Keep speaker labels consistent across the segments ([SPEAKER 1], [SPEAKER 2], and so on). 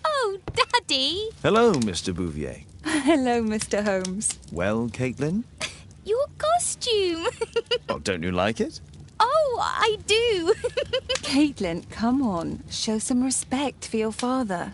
[SPEAKER 1] Oh, Daddy!
[SPEAKER 2] Hello, Mr. Bouvier.
[SPEAKER 3] Hello, Mr. Holmes.
[SPEAKER 2] Well, Caitlin?
[SPEAKER 1] Your costume!
[SPEAKER 2] Oh, don't you like it?
[SPEAKER 1] Oh, I do!
[SPEAKER 3] Caitlin, come on. Show some respect for your father.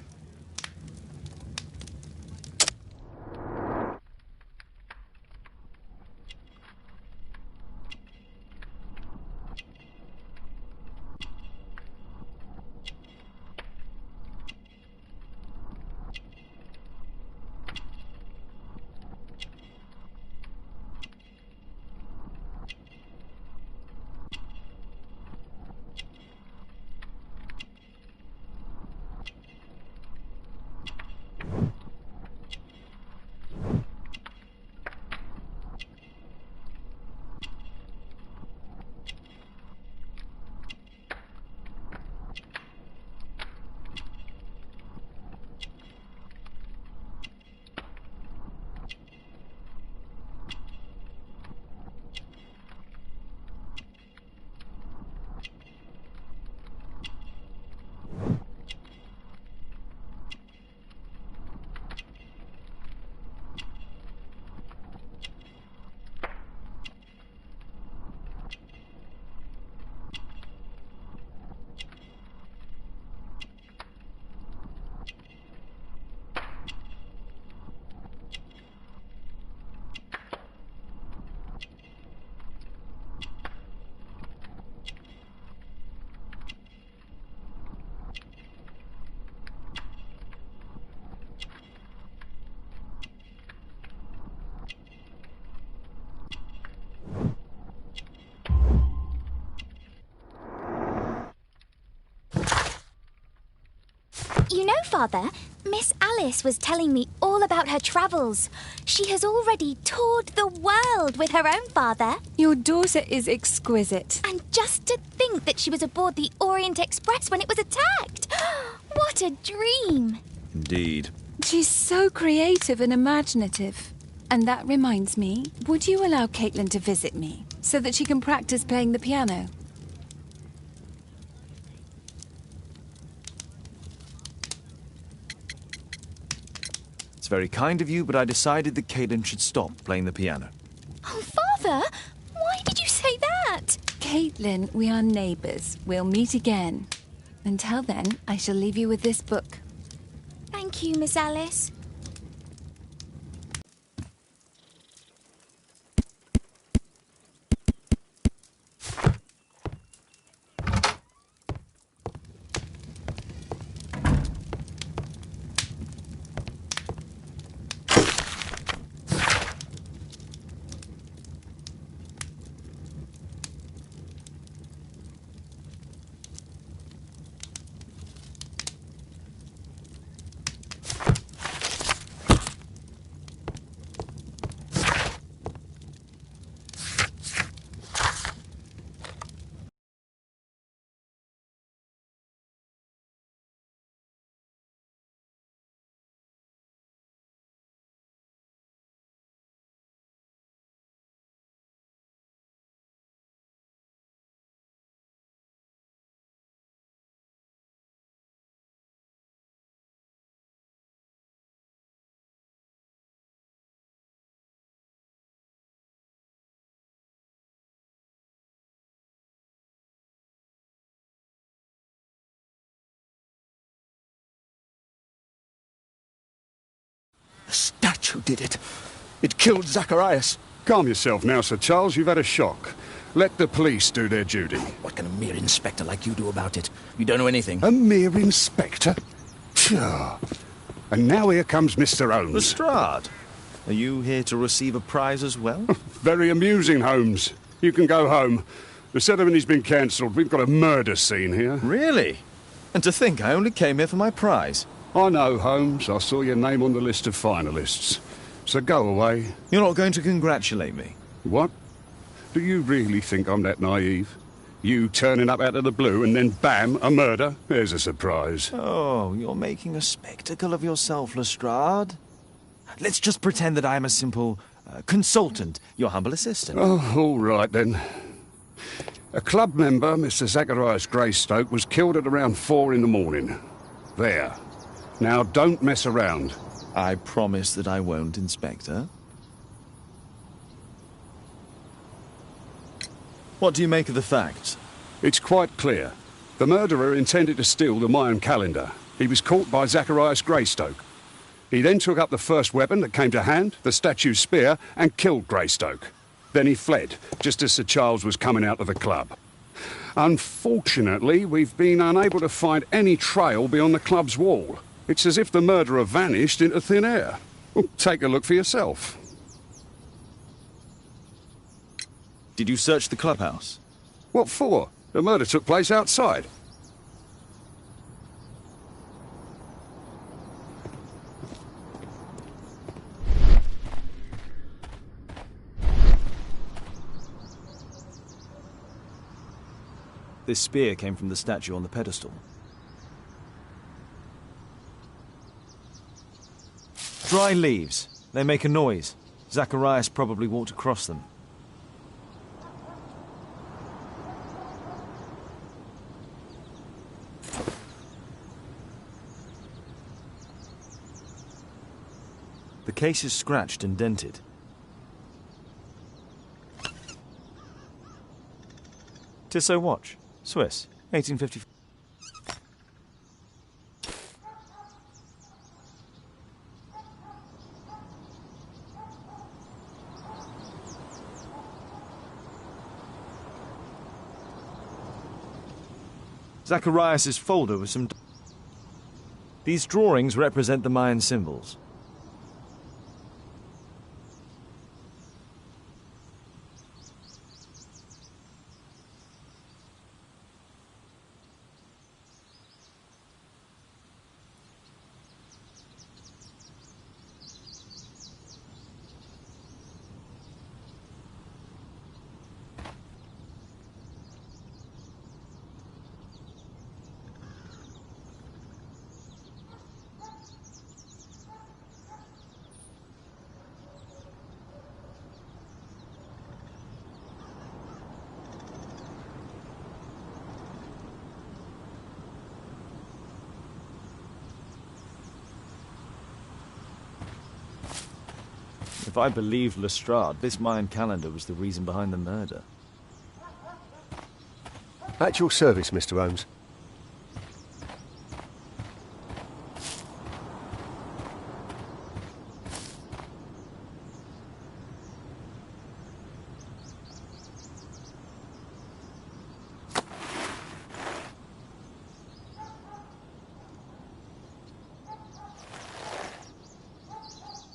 [SPEAKER 1] You know, Father, Miss Alice was telling me all about her travels. She has already toured the world with her own father.
[SPEAKER 3] Your daughter is exquisite.
[SPEAKER 1] And just to think that she was aboard the Orient Express when it was attacked. What a dream.
[SPEAKER 2] Indeed.
[SPEAKER 3] She's so creative and imaginative. And that reminds me, would you allow Caitlin to visit me so that she can practice playing the piano?
[SPEAKER 2] It's very kind of you, but I decided that Caitlin should stop playing the piano.
[SPEAKER 1] Oh, Father, why did you say that?
[SPEAKER 3] Caitlin, we are neighbours. We'll meet again. Until then, I shall leave you with this book.
[SPEAKER 1] Thank you, Miss Alice.
[SPEAKER 2] The statue did it. It killed Zacharias.
[SPEAKER 4] Calm yourself now, Sir Charles. You've had a shock. Let the police do their duty.
[SPEAKER 5] What can a mere inspector like you do about it? You don't know anything.
[SPEAKER 4] A mere inspector? Phew. And now here comes Mr. Holmes.
[SPEAKER 2] Lestrade, are you here to receive a prize as well?
[SPEAKER 4] Very amusing, Holmes. You can go home. The ceremony's been cancelled. We've got a murder scene here.
[SPEAKER 2] Really? And to think I only came here for my prize.
[SPEAKER 4] I know, Holmes. I saw your name on the list of finalists. So go away.
[SPEAKER 2] You're not going to congratulate me?
[SPEAKER 4] What? Do you really think I'm that naive? You turning up out of the blue and then bam, a murder? There's a surprise.
[SPEAKER 2] Oh, you're making a spectacle of yourself, Lestrade. Let's just pretend that I am a simple consultant, your humble assistant.
[SPEAKER 4] Oh, all right then. A club member, Mr. Zacharias Greystoke, was killed at around 4 in the morning. There. Now don't mess around.
[SPEAKER 2] I promise that I won't, Inspector. What do you make of the facts?
[SPEAKER 4] It's quite clear. The murderer intended to steal the Mayan calendar. He was caught by Zacharias Greystoke. He then took up the first weapon that came to hand, the statue's spear, and killed Greystoke. Then he fled, just as Sir Charles was coming out of the club. Unfortunately, we've been unable to find any trail beyond the club's wall. It's as if the murderer vanished into thin air. Well, take a look for yourself.
[SPEAKER 2] Did you search the clubhouse?
[SPEAKER 4] What for? The murder took place outside.
[SPEAKER 2] This spear came from the statue on the pedestal. Dry leaves. They make a noise. Zacharias probably walked across them. The case is scratched and dented. Tissot watch. Swiss. 1850. Zacharias' folder with some... These drawings represent the Mayan symbols. If I believed Lestrade, this Mayan calendar was the reason behind the murder.
[SPEAKER 6] At your service, Mr. Holmes.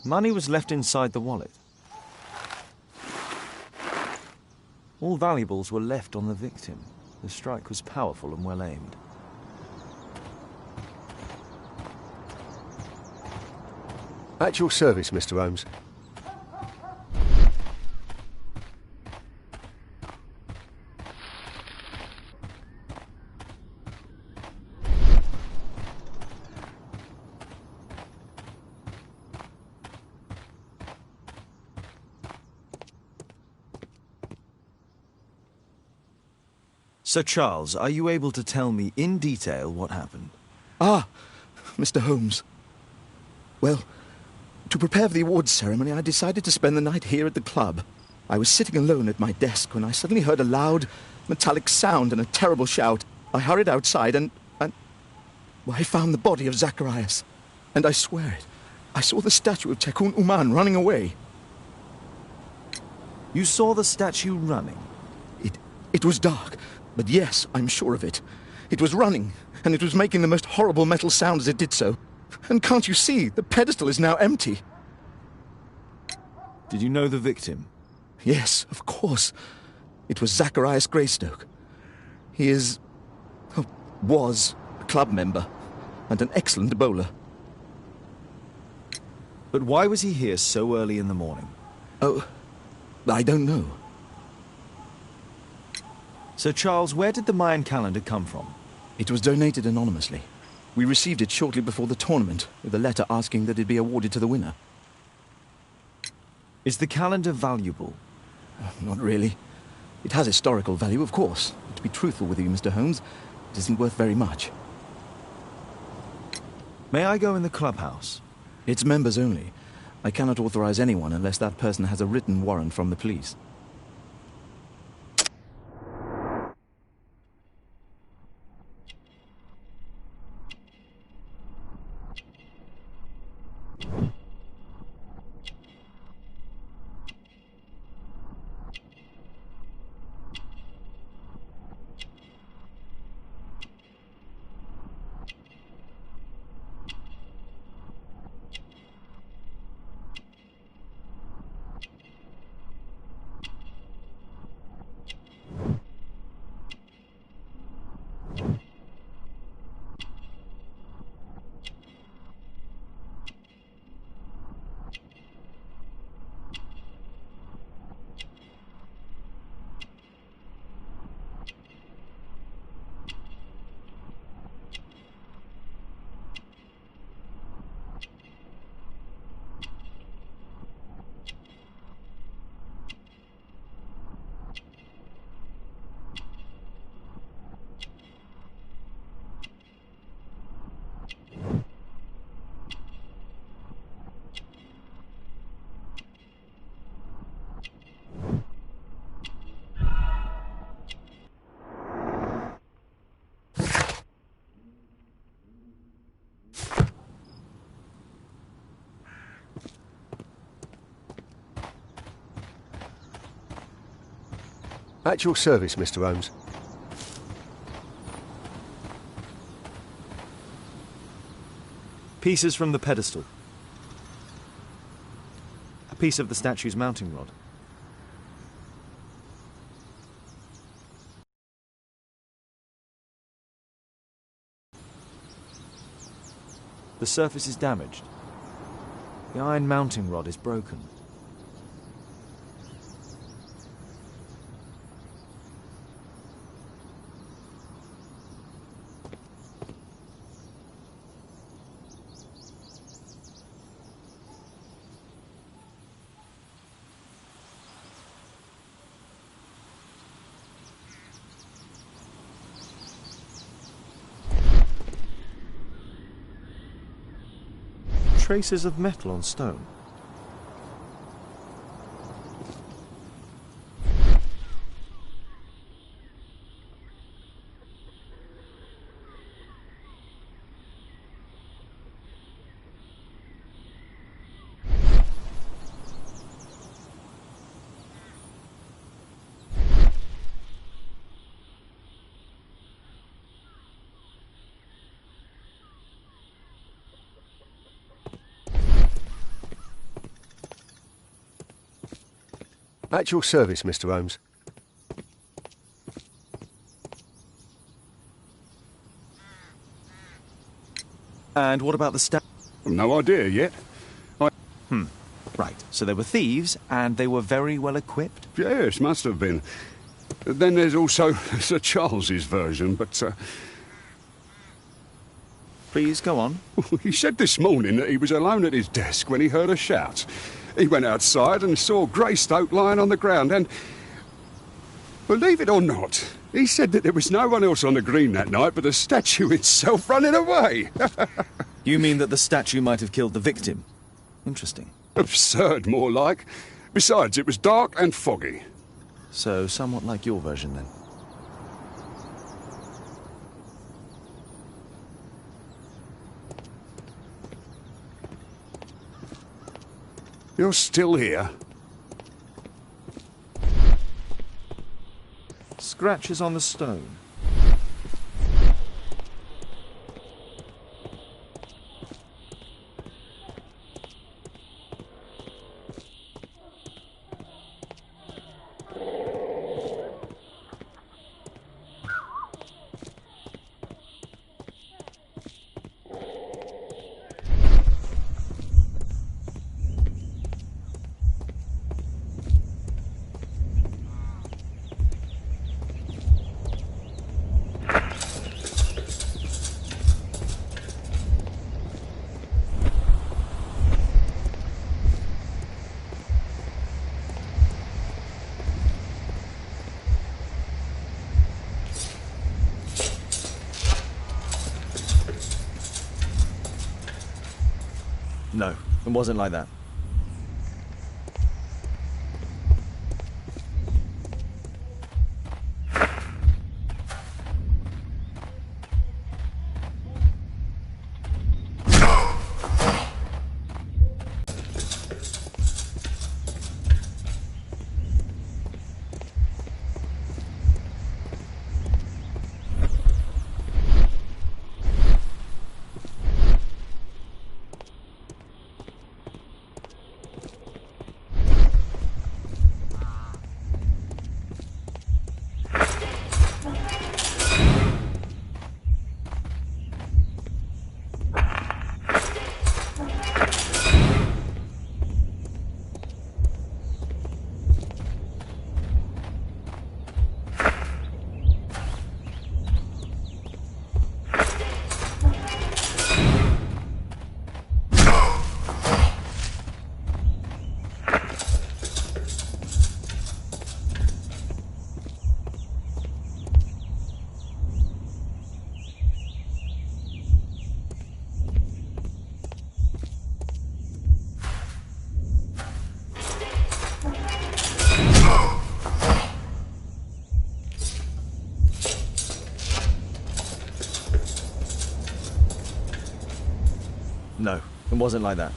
[SPEAKER 2] Money was left inside the wallet. All valuables were left on the victim. The strike was powerful and well aimed.
[SPEAKER 6] At your service, Mr. Holmes.
[SPEAKER 2] Sir Charles, are you able to tell me in detail what happened?
[SPEAKER 5] Ah, Mr. Holmes. Well, to prepare for the awards ceremony, I decided to spend the night here at the club. I was sitting alone at my desk when I suddenly heard a loud, metallic sound and a terrible shout. I hurried outside and well, I found the body of Zacharias. And I swear it, I saw the statue of Tekun Uman running away.
[SPEAKER 2] You saw the statue running?
[SPEAKER 5] It It was dark, but yes, I'm sure of it. It was running, and it was making the most horrible metal sound as it did so. And can't you see, the pedestal is now empty.
[SPEAKER 2] Did you know the victim?
[SPEAKER 5] Yes, of course. It was Zacharias Greystoke. He is... oh, was a club member, and an excellent bowler.
[SPEAKER 2] But why was he here so early in the morning?
[SPEAKER 5] Oh, I don't know.
[SPEAKER 2] So, Charles, where did the Mayan calendar come from?
[SPEAKER 5] It was donated anonymously. We received it shortly before the tournament, with a letter asking that it be awarded to the winner.
[SPEAKER 2] Is the calendar valuable?
[SPEAKER 5] Not really. It has historical value, of course. To be truthful with you, Mr. Holmes, it isn't worth very much.
[SPEAKER 2] May I go in the clubhouse?
[SPEAKER 5] It's members only. I cannot authorize anyone unless that person has a written warrant from the police.
[SPEAKER 6] At your service, Mr. Holmes.
[SPEAKER 2] Pieces from the pedestal. A piece of the statue's mounting rod. The surface is damaged. The iron mounting rod is broken. Traces of metal on stone.
[SPEAKER 6] At your service, Mr. Holmes.
[SPEAKER 2] And what about the statue?
[SPEAKER 4] No idea yet.
[SPEAKER 2] Right, so they were thieves, and they were very well equipped?
[SPEAKER 4] Yes, must have been. Then there's also Sir Charles's version, but
[SPEAKER 2] Please, go on.
[SPEAKER 4] he said this morning that he was alone at his desk when he heard a shout. He went outside and saw Greystoke lying on the ground and... believe it or not, he said that there was no one else on the green that night but the statue itself running away.
[SPEAKER 2] You mean that the statue might have killed the victim? Interesting.
[SPEAKER 4] Absurd, more like. Besides, it was dark and foggy.
[SPEAKER 2] So, somewhat like your version, then.
[SPEAKER 4] You're still here?
[SPEAKER 2] scratches on the stone. No, it wasn't like that. No, it wasn't like that.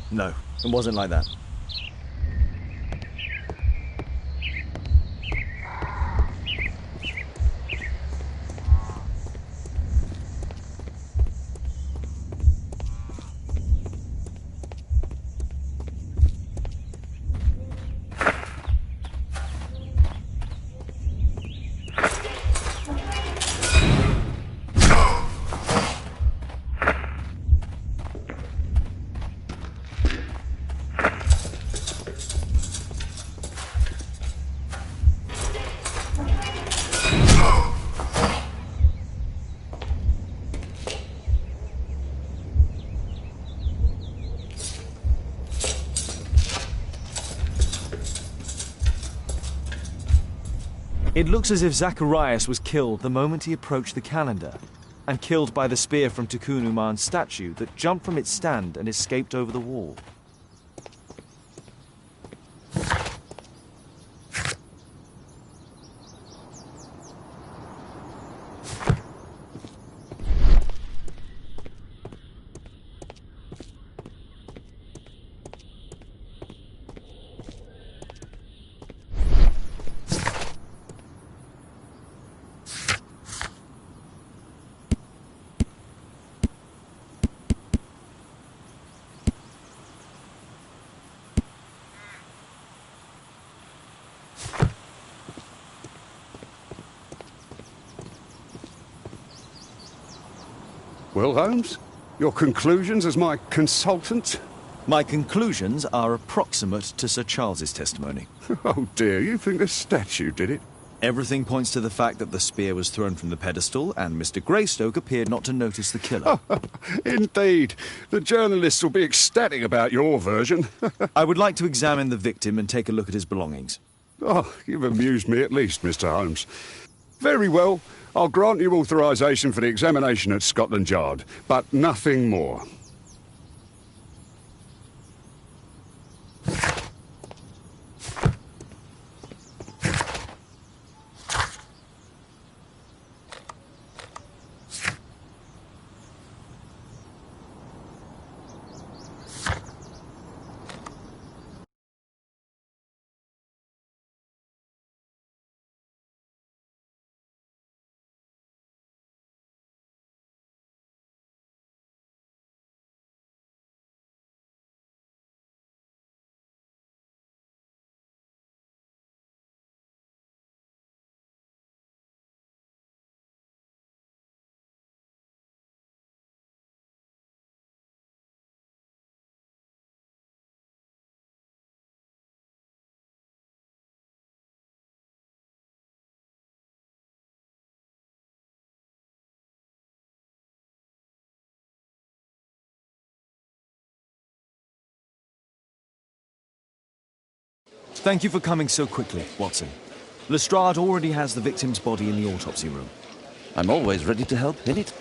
[SPEAKER 2] No, it wasn't like that. It looks as if Zacharias was killed the moment he approached the calendar, and killed by the spear from Tikkun Uman's statue that jumped from its stand and escaped over the wall.
[SPEAKER 4] Well, Holmes, your conclusions as my consultant?
[SPEAKER 2] My conclusions are approximate to Sir Charles's testimony.
[SPEAKER 4] Oh dear, you think the statue did it?
[SPEAKER 2] Everything points to the fact that the spear was thrown from the pedestal, and Mr. Greystoke appeared not to notice the killer.
[SPEAKER 4] Indeed. The journalists will be ecstatic about your version.
[SPEAKER 2] I would like to examine the victim and take a look at his belongings.
[SPEAKER 4] Oh, you've amused me at least, Mr. Holmes. Very well. I'll grant you authorisation for the examination at Scotland Yard, but nothing more.
[SPEAKER 2] Thank you for coming so quickly, Watson. Lestrade already has the victim's body in the autopsy room.
[SPEAKER 7] I'm always ready to help, hit it.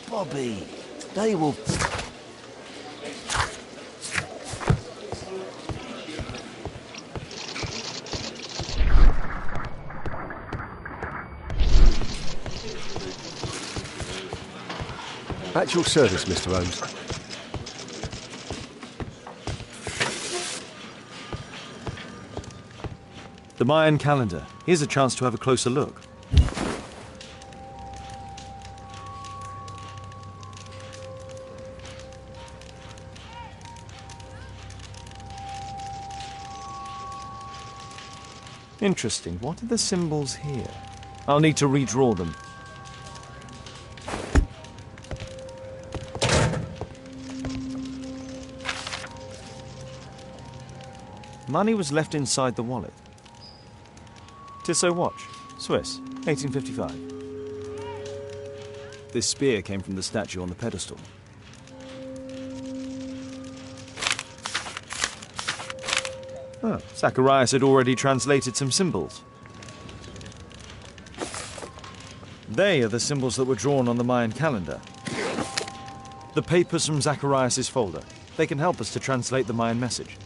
[SPEAKER 7] Bobby, they will...
[SPEAKER 6] At your service, Mr. Holmes.
[SPEAKER 2] The Mayan calendar. Here's a chance to have a closer look. Interesting. What are the symbols here? I'll need to redraw them. Money was left inside the wallet. Tissot watch, Swiss, 1855. This spear came from the statue on the pedestal. Oh, Zacharias had already translated some symbols. They are the symbols that were drawn on the Mayan calendar. The papers from Zacharias' folder. They can help us to translate the Mayan message.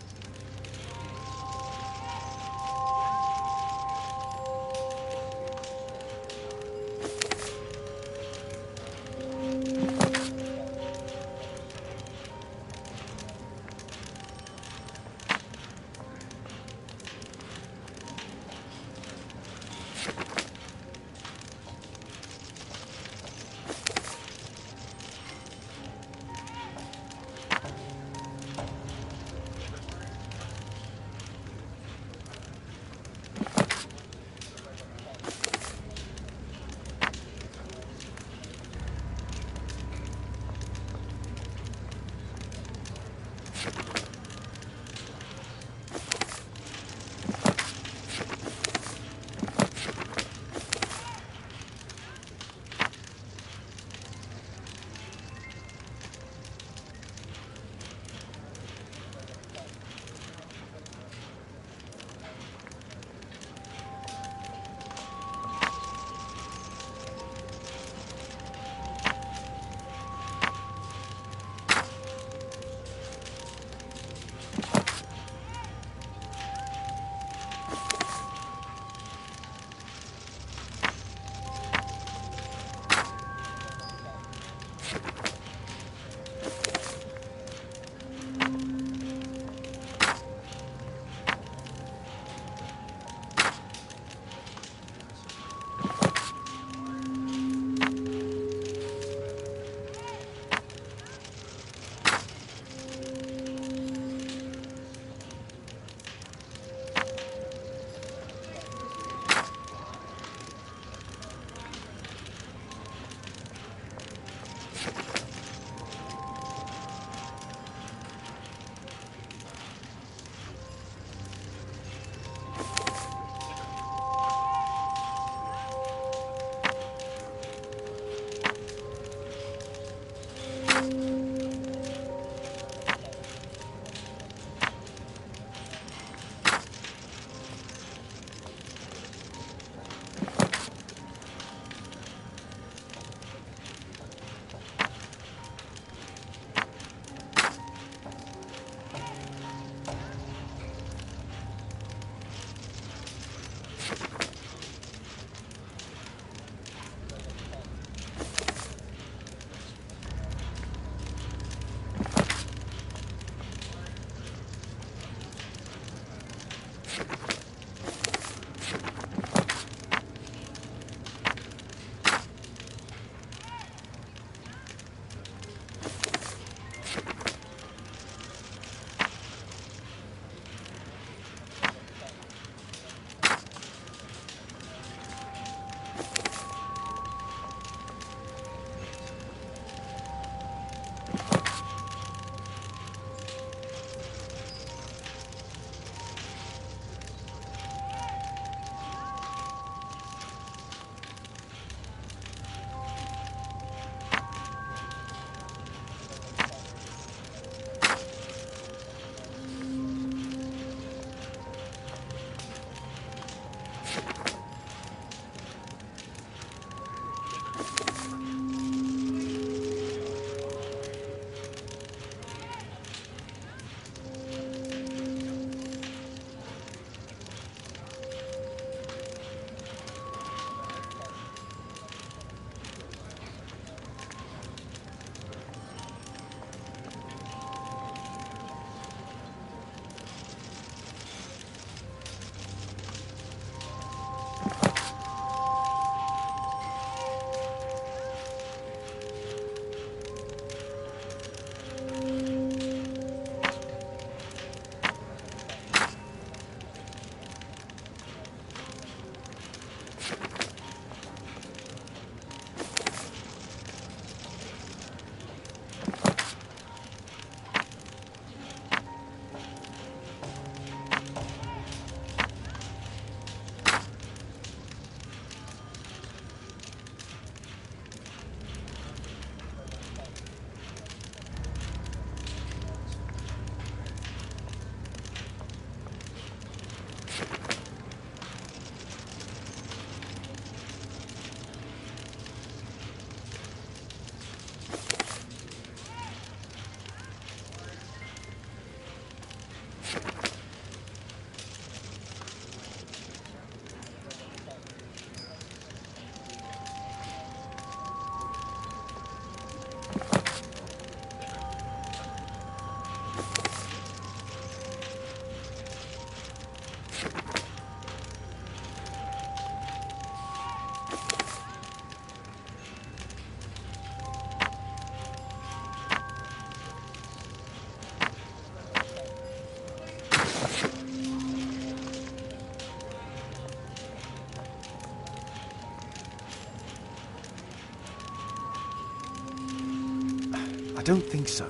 [SPEAKER 2] I don't think so.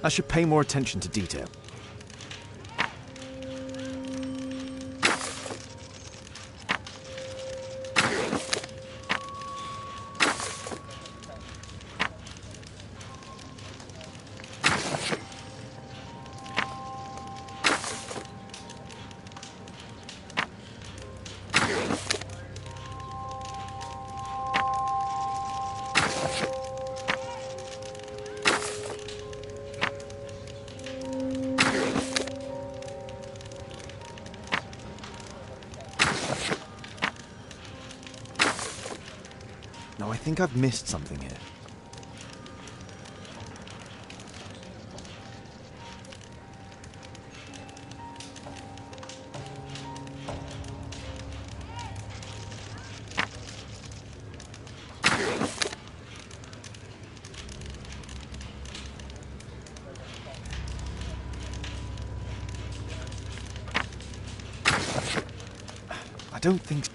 [SPEAKER 2] I should pay more attention to detail. No, I think I've missed something here. I don't think so.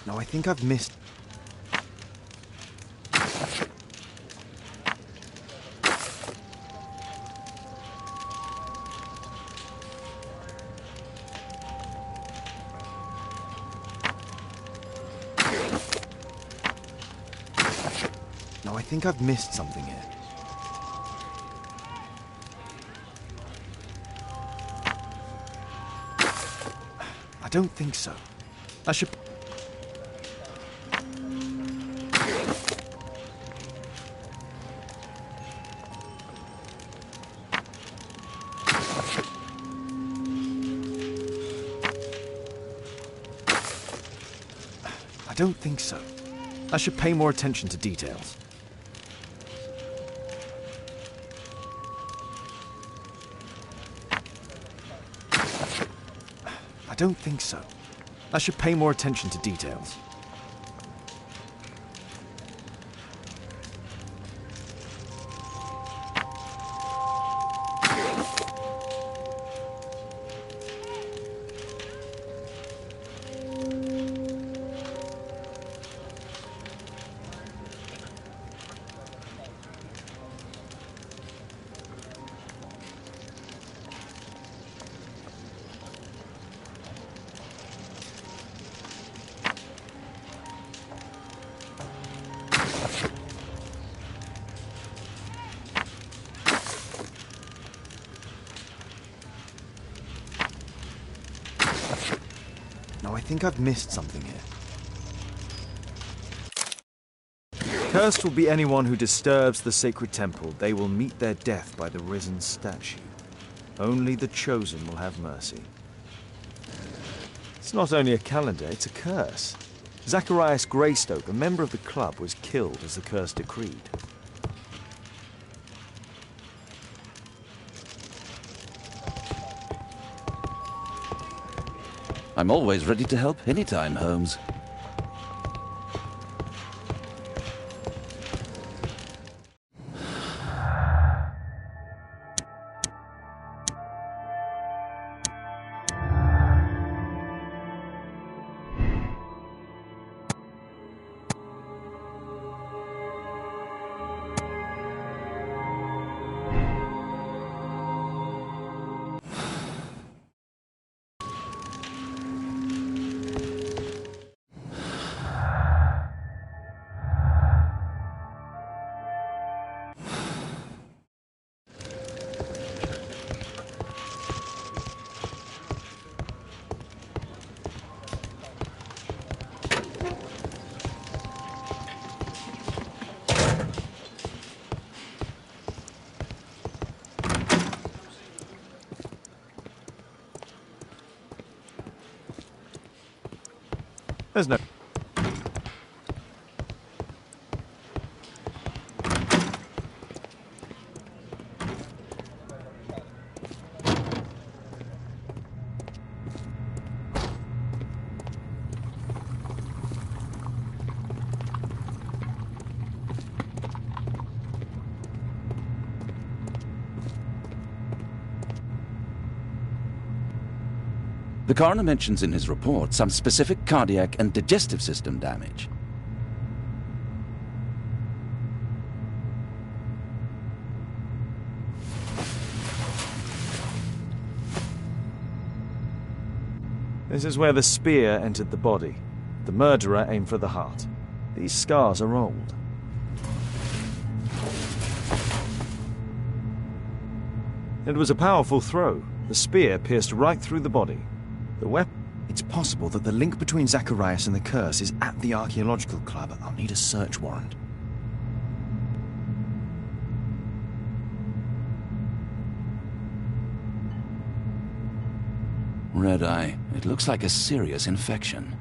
[SPEAKER 2] No, I think I've missed... No, I think I've missed something here. I don't think so. I should... I don't think so. I should pay more attention to details. I don't think so. I should pay more attention to details. No, I think I've missed something here. Cursed will be anyone who disturbs the sacred temple. They will meet their death by the risen statue. Only the chosen will have mercy. It's not only a calendar, it's a curse. Zacharias Greystoke, a member of the club, was killed as the curse decreed.
[SPEAKER 7] I'm always ready to help anytime, Holmes.
[SPEAKER 2] There's no...
[SPEAKER 7] The coroner mentions in his report some specific cardiac and digestive system damage.
[SPEAKER 2] This is where the spear entered the body. The murderer aimed for the heart. These scars are old. It was a powerful throw. The spear pierced right through the body. The weapon...
[SPEAKER 8] It's possible that the link between Zacharias and the curse is at the archaeological club. I'll need a search warrant.
[SPEAKER 7] Red eye. It looks like a serious infection.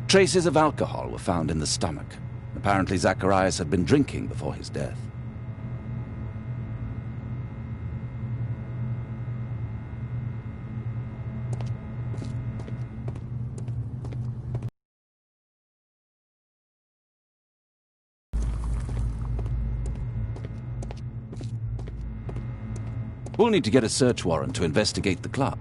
[SPEAKER 7] Traces of alcohol were found in the stomach. Apparently Zacharias had been drinking before his death. We'll need to get a search warrant to investigate the club.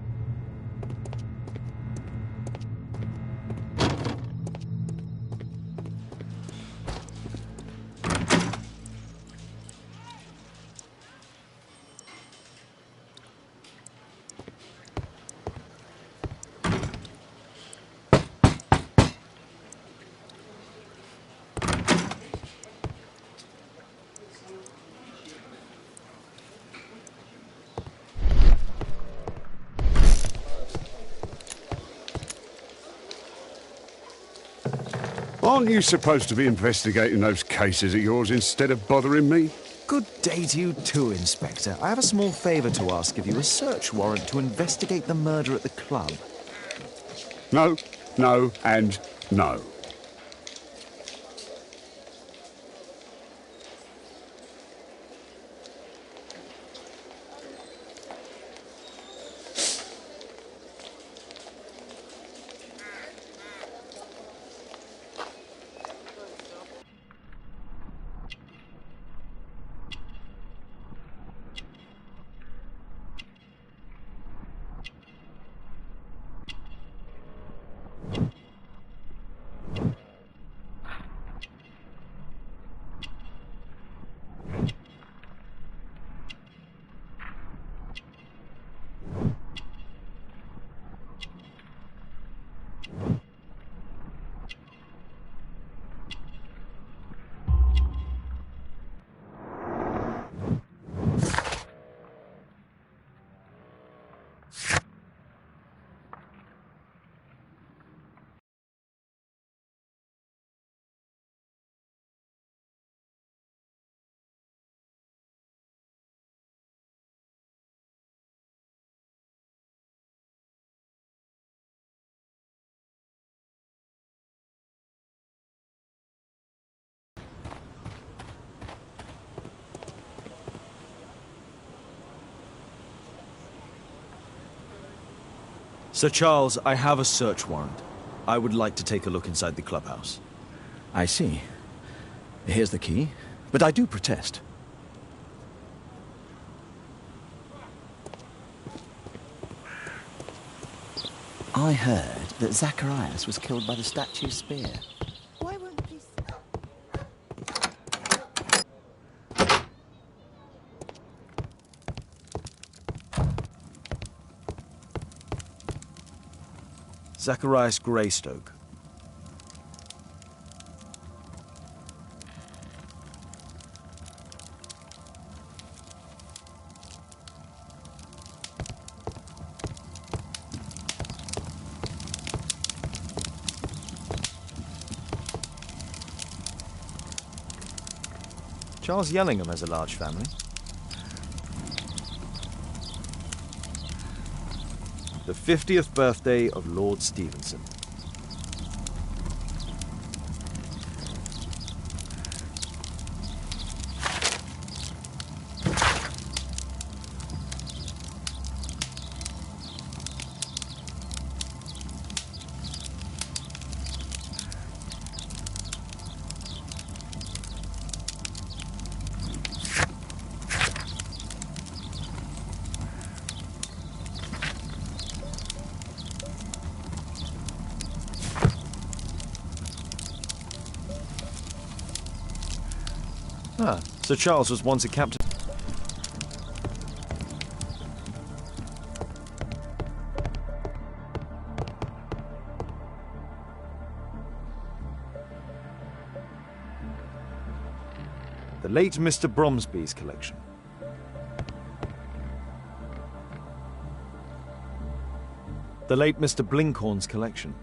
[SPEAKER 4] Aren't you supposed to be investigating those cases of yours instead of bothering me?
[SPEAKER 8] Good day to you too, Inspector. I have a small favour to ask of you, a search warrant to investigate the murder at the club.
[SPEAKER 4] No, no, and no.
[SPEAKER 2] Sir Charles, I have a search warrant. I would like to take a look inside the clubhouse.
[SPEAKER 5] I see. Here's the key. but I do protest.
[SPEAKER 8] I heard that Zacharias was killed by the statue's spear.
[SPEAKER 1] Why won't you...
[SPEAKER 2] Zacharias Greystoke. Charles Yellingham has a large family. The 50th birthday of Lord Stevenson. Ah, Sir Charles was once a captain. The late Mr. Bromsby's collection. The late Mr. Blinkhorn's collection.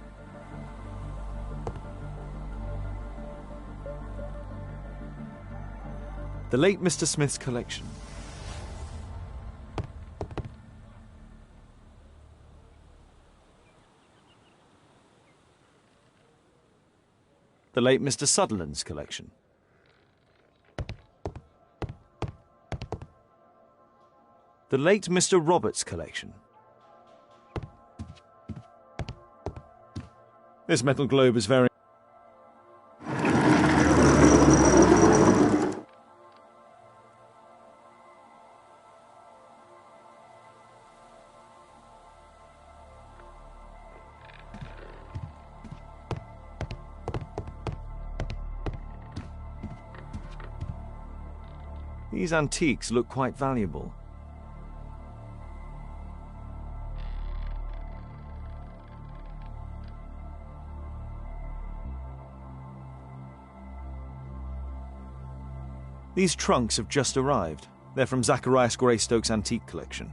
[SPEAKER 2] The late Mr. Smith's collection. The late Mr. Sutherland's collection. The late Mr. Roberts' collection. This metal globe is very... These antiques look quite valuable. These trunks have just arrived. They're from Zacharias Greystoke's antique collection.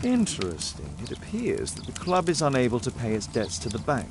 [SPEAKER 2] Interesting. It appears that the club is unable to pay its debts to the bank.